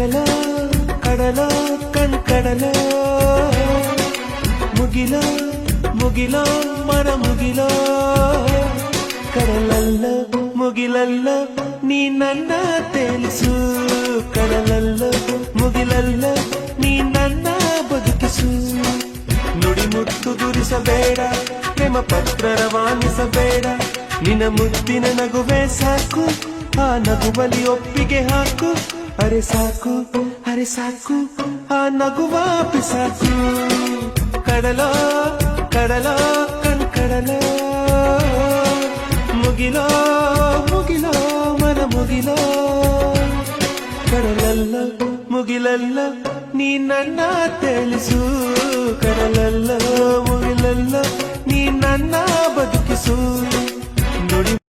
ಕಡಲ ಕಡಲ ಕಣ್ಕಡಲ ಮುಗಿಲ ಮುಗಿಲ ಮರ ಮುಗಿಲ ಕಡಲಲ್ಲ ಮುಗಿಲಲ್ಲ ನೀ ನನ್ನ ತೇಲಿಸು ಕಡಲಲ್ಲ ಮುಗಿಲಲ್ಲ ನೀ ನನ್ನ ಬದುಕಿಸು ನುಡಿ ಮುತ್ತು ದುರಿಸಬೇಡ ಪ್ರೇಮ ಪತ್ರ ರವಾನಿಸಬೇಡ ನಿನ್ನ ಮುತ್ತಿನ ನಗುವೆ ಸಾಕು ಆ ನಗುವಲಿ ಒಪ್ಪಿಗೆ ಹಾಕು ಅರೆ ಸಾಕು ಆ ನಗುವ ಪಿಸಾಕು ಕಡಲ ಕಡಲ ಕಣ್ಕಡಲ ಮುಗಿಲ ಮುಗಿಲ ಮನ ಮುಗಿಲ ಕಡಲಲ್ಲ ಮುಗಿಲಲ್ಲ ನೀ ನನ್ನ ತಿಳಿಸು ಕಡಲಲ್ಲ ಮುಗಿಲಲ್ಲ ನೀ ನನ್ನ ಬದುಕಿಸು